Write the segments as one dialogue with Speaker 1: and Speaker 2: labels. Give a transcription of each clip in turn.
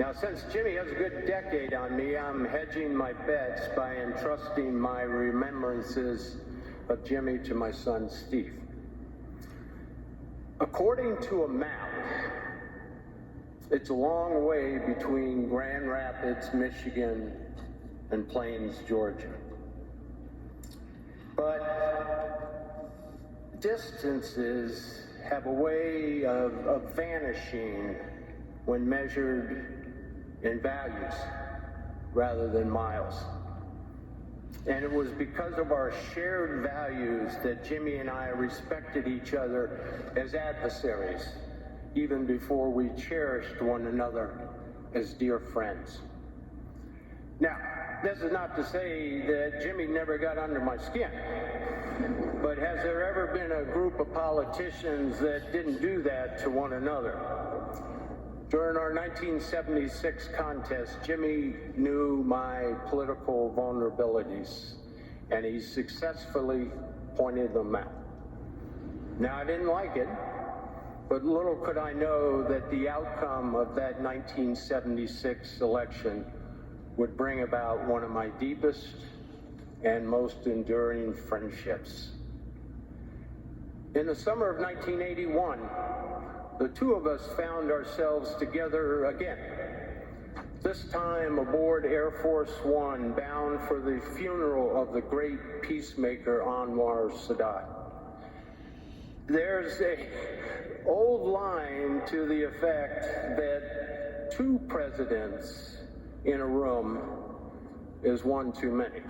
Speaker 1: Now, since Jimmy has a good decade on me, I'm hedging my bets by entrusting my remembrances of Jimmy to my son, Steve. According to a map, it's a long way between Grand Rapids, Michigan, and Plains, Georgia. But distances have a way of vanishing when measured in values rather than miles. And it was because of our shared values that Jimmy and I respected each other as adversaries, even before we cherished one another as dear friends. Now, this is not to say that Jimmy never got under my skin, but has there ever been a group of politicians that didn't do that to one another? During our 1976 contest, Jimmy knew my political vulnerabilities, and he successfully pointed them out. Now, I didn't like it, but little could I know that the outcome of that 1976 election would bring about one of my deepest and most enduring friendships. In the summer of 1981, the two of us found ourselves together again, this time aboard Air Force One, bound for the funeral of the great peacemaker Anwar Sadat. There's an old line to the effect that two presidents in a room is one too many.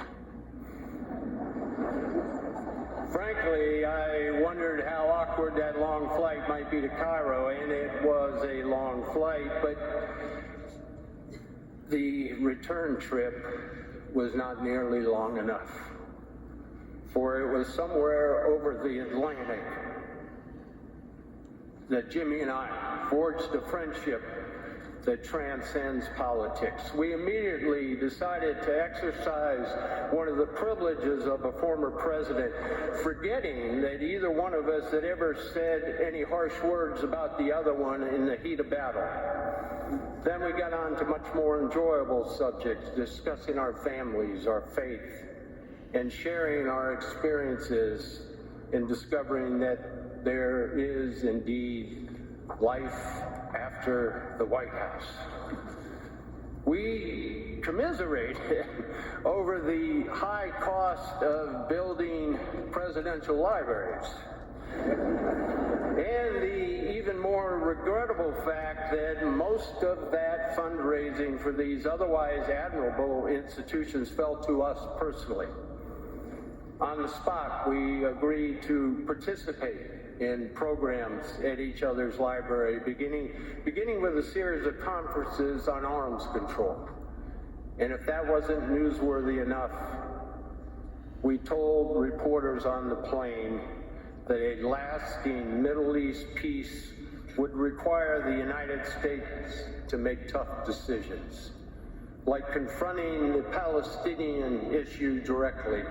Speaker 1: Frankly, I wondered how awkward that long flight might be to Cairo, and it was a long flight, but the return trip was not nearly long enough, for it was somewhere over the Atlantic that Jimmy and I forged a friendship that transcends politics. We immediately decided to exercise one of the privileges of a former president, forgetting that either one of us had ever said any harsh words about the other one in the heat of battle. Then we got on to much more enjoyable subjects, discussing our families, our faith, and sharing our experiences in discovering that there is indeed life after the White House. We commiserated over the high cost of building presidential libraries and the even more regrettable fact that most of that fundraising for these otherwise admirable institutions fell to us personally. On the spot, we agreed to participate in programs at each other's library, beginning with a series of conferences on arms control. And if that wasn't newsworthy enough, we told reporters on the plane that a lasting Middle East peace would require the United States to make tough decisions, like confronting the Palestinian issue directly,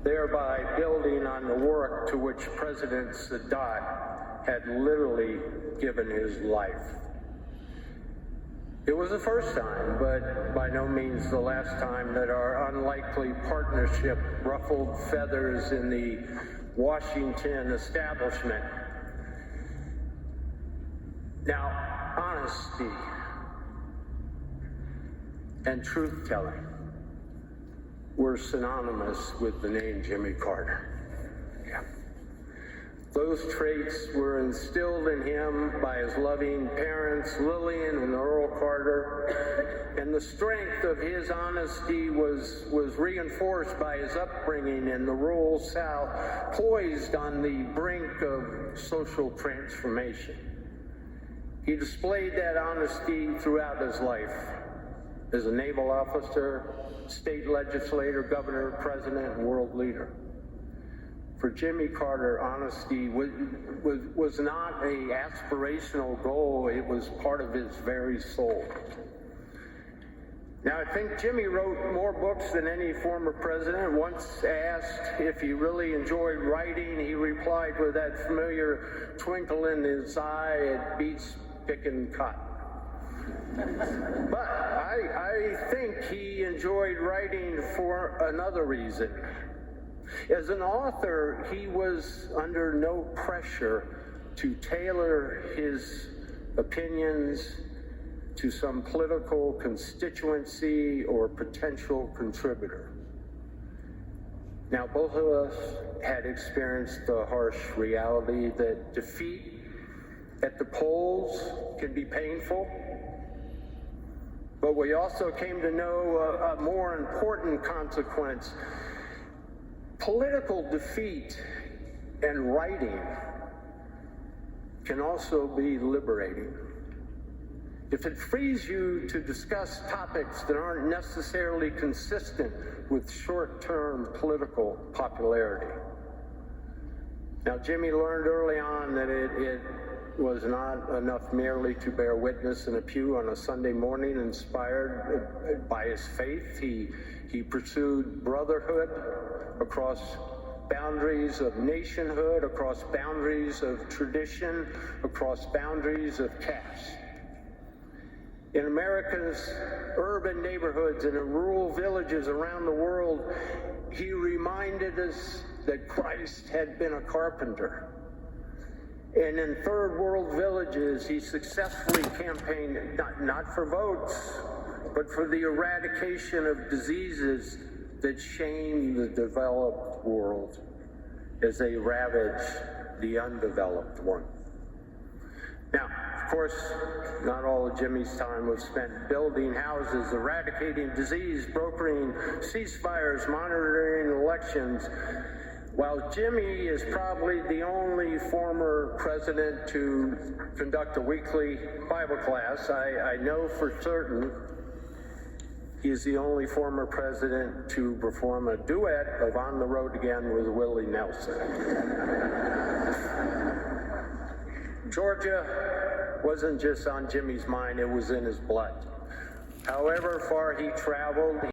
Speaker 1: thereby building on the work to which President Sadat had literally given his life. It was the first time, but by no means the last time, that our unlikely partnership ruffled feathers in the Washington establishment. Now, honesty and truth-telling were synonymous with the name Jimmy Carter. Yeah. Those traits were instilled in him by his loving parents, Lillian and Earl Carter, and the strength of his honesty was reinforced by his upbringing in the rural South, poised on the brink of social transformation. He displayed that honesty throughout his life as a naval officer, state legislator, governor, president, and world leader. For Jimmy Carter, honesty was not an aspirational goal, it was part of his very soul. Now, I think Jimmy wrote more books than any former president. Once asked if he really enjoyed writing, he replied with that familiar twinkle in his eye, "It beats picking cotton." think he enjoyed writing for another reason. As an author, he was under no pressure to tailor his opinions to some political constituency or potential contributor. Now, both of us had experienced the harsh reality that defeat at the polls can be painful, but we also came to know a more important consequence. Political defeat and writing can also be liberating. If it frees you to discuss topics that aren't necessarily consistent with short-term political popularity. Now, Jimmy learned early on that it was not enough merely to bear witness in a pew on a Sunday morning inspired by his faith. He pursued brotherhood across boundaries of nationhood, across boundaries of tradition, across boundaries of caste. In America's urban neighborhoods and in rural villages around the world, he reminded us that Christ had been a carpenter. And in third world villages, he successfully campaigned not for votes, but for the eradication of diseases that shame the developed world as they ravage the undeveloped one. Now, of course, not all of Jimmy's time was spent building houses, eradicating disease, brokering ceasefires, monitoring elections. While Jimmy is probably the only former president to conduct a weekly Bible class, I know for certain he is the only former president to perform a duet of On the Road Again with Willie Nelson. Georgia wasn't just on Jimmy's mind, it was in his blood. However far he traveled,